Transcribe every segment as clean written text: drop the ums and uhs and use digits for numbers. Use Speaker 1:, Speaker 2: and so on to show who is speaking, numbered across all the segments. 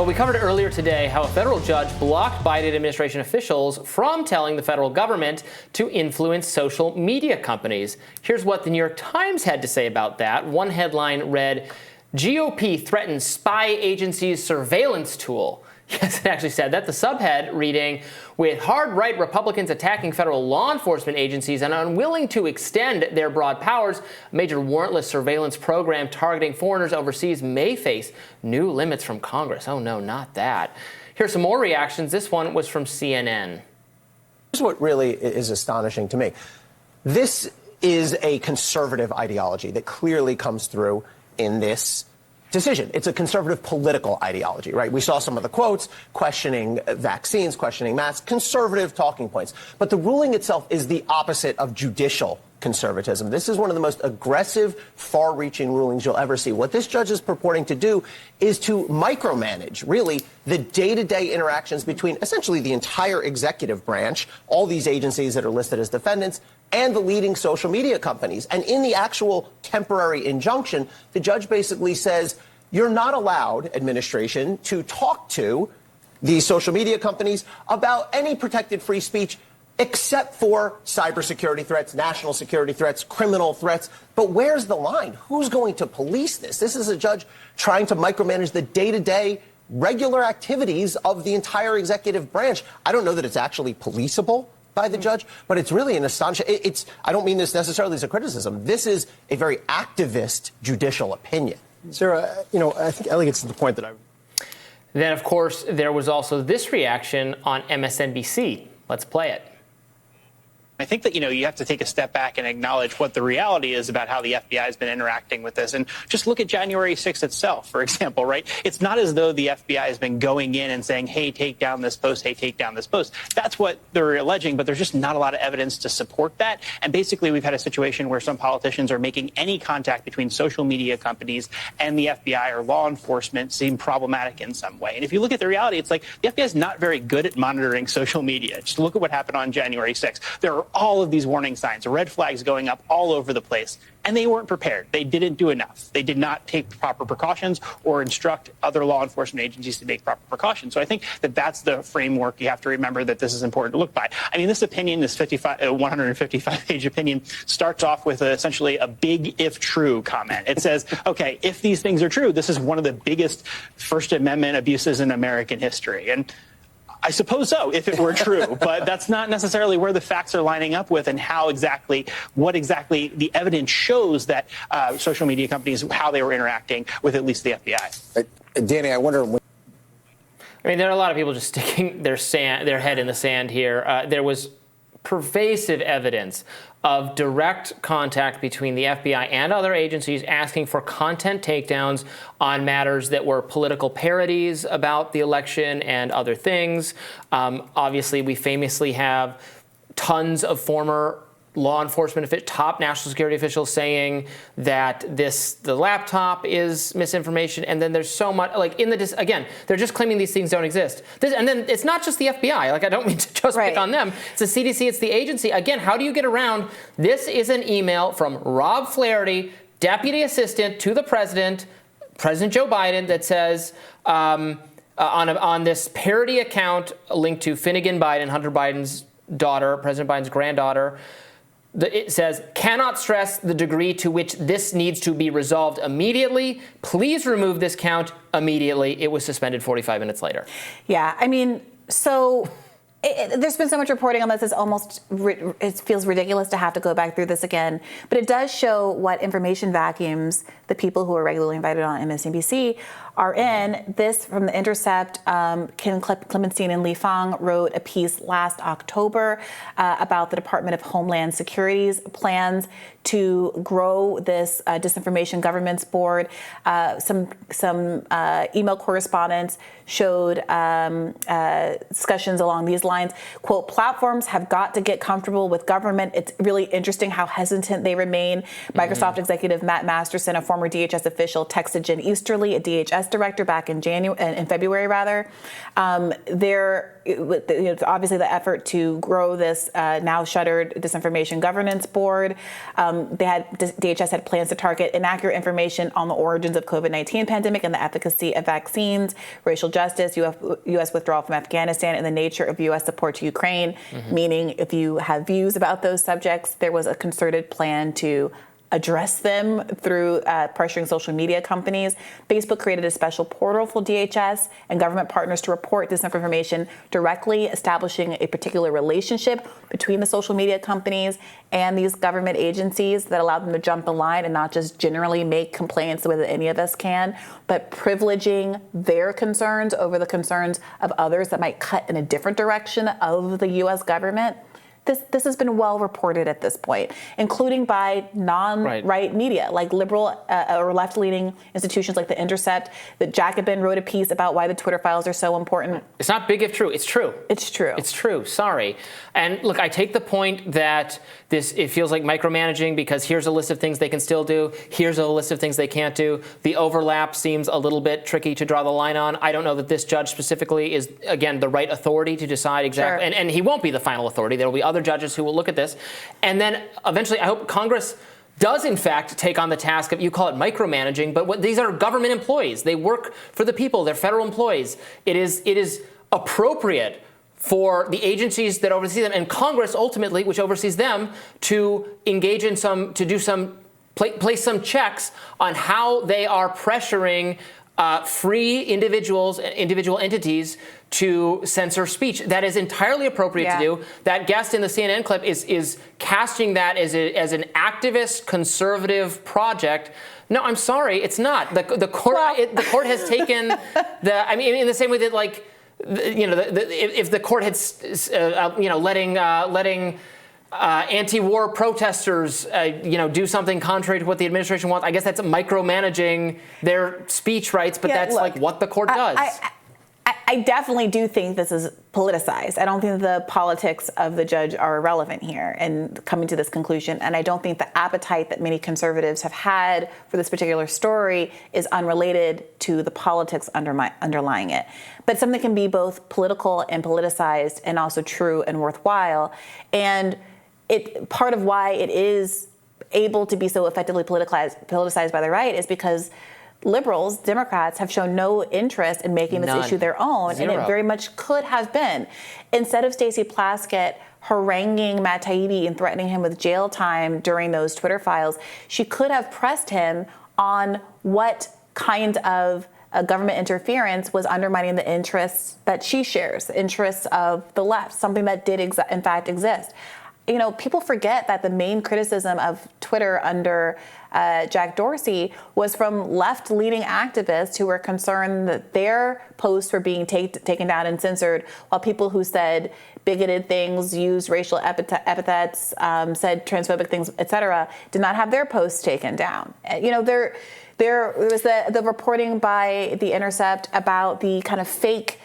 Speaker 1: Well, we covered earlier today how a federal judge blocked Biden administration officials from telling the federal government to influence social media companies. Here's what the New York Times had to say about that. One headline read, GOP threatens spy agency's surveillance tool. Yes, it actually said that. The subhead reading, with hard-right Republicans attacking federal law enforcement agencies and unwilling to extend their broad powers, a major warrantless surveillance program targeting foreigners overseas may face new limits from Congress. Oh, no, not that. Here's some more reactions. This one was from CNN.
Speaker 2: Here's what really is astonishing to me. This is a conservative ideology that clearly comes through in this decision. It's a conservative political ideology, right? We saw some of the quotes questioning vaccines, questioning masks, conservative talking points. But the ruling itself is the opposite of judicial conservatism. This is one of the most aggressive, far-reaching rulings you'll ever see. What this judge is purporting to do is to micromanage, really, the day-to-day interactions between essentially the entire executive branch, all these agencies that are listed as defendants, and the leading social media companies. And in the actual temporary injunction, the judge basically says, you're not allowed, administration, to talk to these social media companies about any protected free speech except for cybersecurity threats, national security threats, criminal threats. But where's the line? Who's going to police this? This is a judge trying to micromanage the day-to-day regular activities of the entire executive branch. I don't know that it's actually policeable by the judge, but it's really an astonishing. I don't mean this necessarily as a criticism. This is a very activist judicial opinion.
Speaker 3: Sarah, I think Ellie gets to the point that I.
Speaker 1: Then, of course, there was also this reaction on MSNBC. Let's play it.
Speaker 4: I think that, you have to take a step back and acknowledge what the reality is about how the FBI has been interacting with this. And just look at January 6th itself, for example, right? It's not as though the FBI has been going in and saying, hey, take down this post, hey, take down this post. That's what they're alleging, but there's just not a lot of evidence to support that. And basically, we've had a situation where some politicians are making any contact between social media companies and the FBI or law enforcement seem problematic in some way. And if you look at the reality, it's like the FBI is not very good at monitoring social media. Just look at what happened on January 6th. There are all of these warning signs, red flags going up all over the place, and they weren't prepared. They didn't do enough. They did not take proper precautions or instruct other law enforcement agencies to make proper precautions. So I think that that's the framework you have to remember that this is important to look by. I mean, this opinion, this 155-page opinion, starts off with essentially a big if true comment. It says, okay, if these things are true, this is one of the biggest First Amendment abuses in American history. And I suppose so, if it were true, but that's not necessarily where the facts are lining up with and what exactly the evidence shows that social media companies, how they were interacting with at least the FBI.
Speaker 3: Danny, I wonder.
Speaker 1: I mean, there are a lot of people just sticking their head in the sand here. There was pervasive evidence of direct contact between the FBI and other agencies asking for content takedowns on matters that were political parodies about the election and other things. Obviously, we famously have tons of former law enforcement, top national security officials saying that the laptop is misinformation, and then there's so much, again, they're just claiming these things don't exist. And then it's not just the FBI, I don't mean to just pick on them. It's the CDC, it's the agency. Again, how do you get around? This is an email from Rob Flaherty, deputy assistant to the president, President Joe Biden, that says, on this parody account linked to Finnegan Biden, Hunter Biden's daughter, President Biden's granddaughter, it says, cannot stress the degree to which this needs to be resolved immediately. Please remove this count immediately. It was suspended 45 minutes later.
Speaker 5: Yeah, I mean, so there's been so much reporting on this. It feels ridiculous to have to go back through this again. But it does show what information vacuums the people who are regularly invited on MSNBC are in. This from The Intercept. Kim Clemenstein and Li Fang wrote a piece last October about the Department of Homeland Security's plans to grow this disinformation governance board. Some email correspondence showed discussions along these lines. Quote, platforms have got to get comfortable with government. It's really interesting how hesitant they remain. Microsoft executive Matt Masterson, a former DHS official, texted Jen Easterly, a DHS DHS director back in February rather. It's obviously the effort to grow this now shuttered disinformation governance board. DHS had plans to target inaccurate information on the origins of COVID-19 pandemic and the efficacy of vaccines, racial justice, U.S. withdrawal from Afghanistan, and the nature of U.S. support to Ukraine. Meaning, if you have views about those subjects, there was a concerted plan to address them through pressuring social media companies. Facebook created a special portal for DHS and government partners to report disinformation, directly establishing a particular relationship between the social media companies and these government agencies that allowed them to jump in line and not just generally make complaints the way that any of us can, but privileging their concerns over the concerns of others that might cut in a different direction of the U.S. government. This has been well reported at this point, including by non-right media, like liberal or left-leaning institutions like The Intercept. The Jacobin wrote a piece about why the Twitter files are so important.
Speaker 1: It's not big if true. It's true.
Speaker 5: It's true.
Speaker 1: It's true. Sorry. And look, I take the point that it feels like micromanaging because here's a list of things they can still do. Here's a list of things they can't do. The overlap seems a little bit tricky to draw the line on. I don't know that this judge specifically is, again, the right authority to decide exactly.
Speaker 5: Sure.
Speaker 1: And he won't be the final authority. There will be other judges who will look at this. And then eventually, I hope Congress does, in fact, take on the task of, you call it micromanaging, but these are government employees. They work for the people. They're federal employees. It is appropriate for the agencies that oversee them and Congress ultimately, which oversees them, to engage in place some checks on how they are pressuring free individual entities to censor speech. That is entirely appropriate to do. That guest in the CNN clip is casting that as an activist conservative project. No, I'm sorry, it's not. The court the court has taken in the same way that if the court had letting anti-war protesters, do something contrary to what the administration wants. I guess that's micromanaging their speech rights, but that's what the court does.
Speaker 5: I definitely do think this is politicized. I don't think the politics of the judge are irrelevant here in coming to this conclusion. And I don't think the appetite that many conservatives have had for this particular story is unrelated to the politics underlying it. But something can be both political and politicized and also true and worthwhile. And part of why it is able to be so effectively politicized by the right is because liberals, Democrats, have shown no interest in making this issue their own, and it very much could have been. Instead of Stacey Plaskett haranguing Matt Taibbi and threatening him with jail time during those Twitter files, she could have pressed him on what kind of government interference was undermining the interests that she shares, the interests of the left, something that did in fact exist. People forget that the main criticism of Twitter under Jack Dorsey was from left-leaning activists who were concerned that their posts were being taken down and censored, while people who said bigoted things, used racial epithets, said transphobic things, etc., did not have their posts taken down. There was the reporting by The Intercept about the kind of fake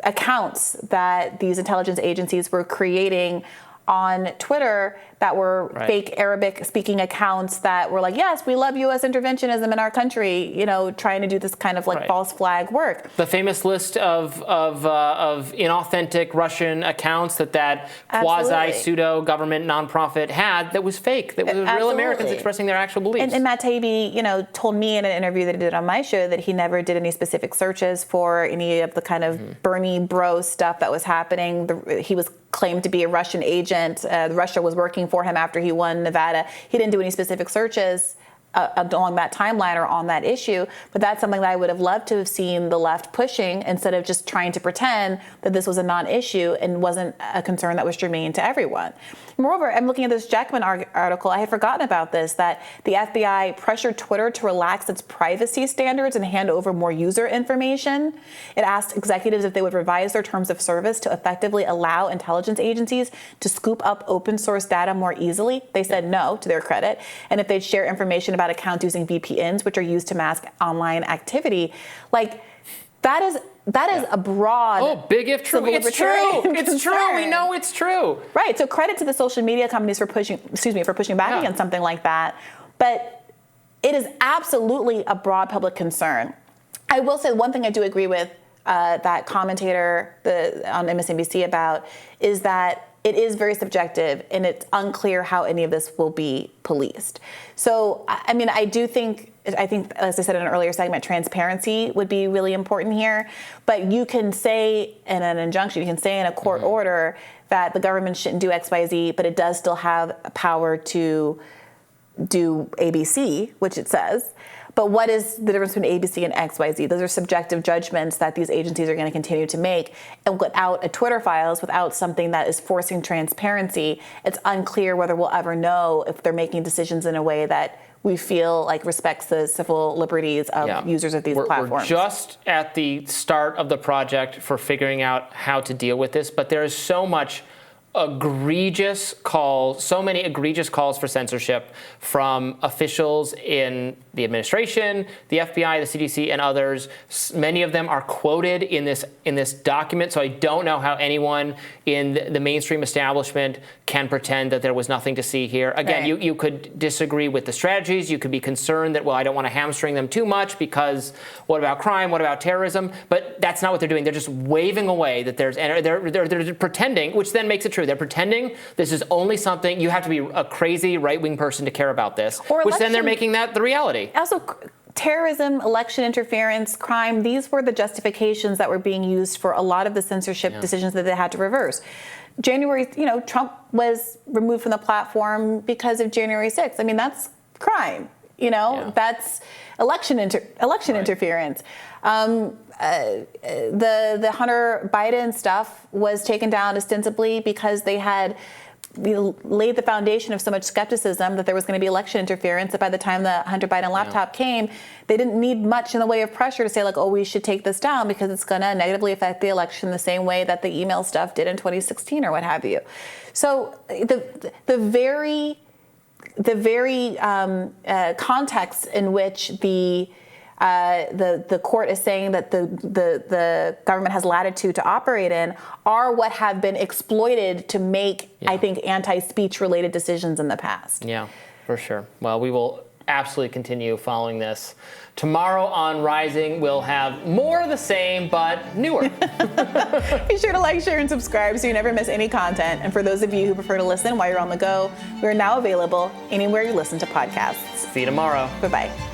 Speaker 5: accounts that these intelligence agencies were creating on Twitter that were fake Arabic-speaking accounts that were like, yes, we love U.S. interventionism in our country, trying to do this kind of false flag work.
Speaker 1: The famous list of inauthentic Russian accounts that quasi-pseudo government nonprofit had that was fake, that was real Americans expressing their actual beliefs.
Speaker 5: And Matt Taibbi, told me in an interview that he did on my show that he never did any specific searches for any of the kind of Bernie bro stuff that was happening. He was claimed to be a Russian agent. Russia was working for him after he won Nevada. He didn't do any specific searches along that timeline or on that issue, but that's something that I would have loved to have seen the left pushing instead of just trying to pretend that this was a non-issue and wasn't a concern that was germane to everyone. Moreover, I'm looking at this Jackman article. I had forgotten about this, that the FBI pressured Twitter to relax its privacy standards and hand over more user information. It asked executives if they would revise their terms of service to effectively allow intelligence agencies to scoop up open source data more easily. They said no, to their credit. And if they'd share information about accounts using VPNs, which are used to mask online activity. That is a broad.
Speaker 1: Big if true. It's true. It's true. We know it's true.
Speaker 5: Right. So credit to the social media companies for pushing back against something like that. But it is absolutely a broad public concern. I will say one thing I do agree with that commentator on MSNBC about is that it is very subjective and it's unclear how any of this will be policed. So, I mean, I think, as I said in an earlier segment, transparency would be really important here. But you can say in an injunction, you can say in a court order that the government shouldn't do X, Y, Z, but it does still have power to do ABC, which it says. But what is the difference between ABC and X, Y, Z? Those are subjective judgments that these agencies are going to continue to make. And without a Twitter files, without something that is forcing transparency, it's unclear whether we'll ever know if they're making decisions in a way that we feel like respects the civil liberties of users of these platforms.
Speaker 1: We're just at the start of the project for figuring out how to deal with this, but there is so many egregious calls for censorship from officials in the administration, the FBI, the CDC, and others. Many of them are quoted in this document, so I don't know how anyone in the mainstream establishment can pretend that there was nothing to see here. Again,
Speaker 5: right.
Speaker 1: you could disagree with the strategies. You could be concerned that, well, I don't want to hamstring them too much because what about crime? What about terrorism? But that's not what they're doing. They're just waving away that they're pretending, which then makes it true. They're pretending this is only something, you have to be a crazy right-wing person to care about this, which then they're making that the reality.
Speaker 5: Also, terrorism, election interference, crime, these were the justifications that were being used for a lot of the censorship decisions that they had to reverse. Trump was removed from the platform because of January 6th. I mean, that's crime. That's election interference. The Hunter Biden stuff was taken down ostensibly because they had laid the foundation of so much skepticism that there was going to be election interference, that by the time the Hunter Biden laptop came, they didn't need much in the way of pressure to say, like, oh, we should take this down because it's going to negatively affect the election the same way that the email stuff did in 2016 or what have you. So the very context in which the court is saying that the government has latitude to operate in are what have been exploited to make, I think, anti-speech related decisions in the past.
Speaker 1: Yeah, for sure. Well, we will absolutely continue following this. Tomorrow on Rising, we'll have more of the same, but newer.
Speaker 5: Be sure to like, share, and subscribe so you never miss any content. And for those of you who prefer to listen while you're on the go, we're now available anywhere you listen to podcasts.
Speaker 1: See you tomorrow.
Speaker 5: Bye-bye.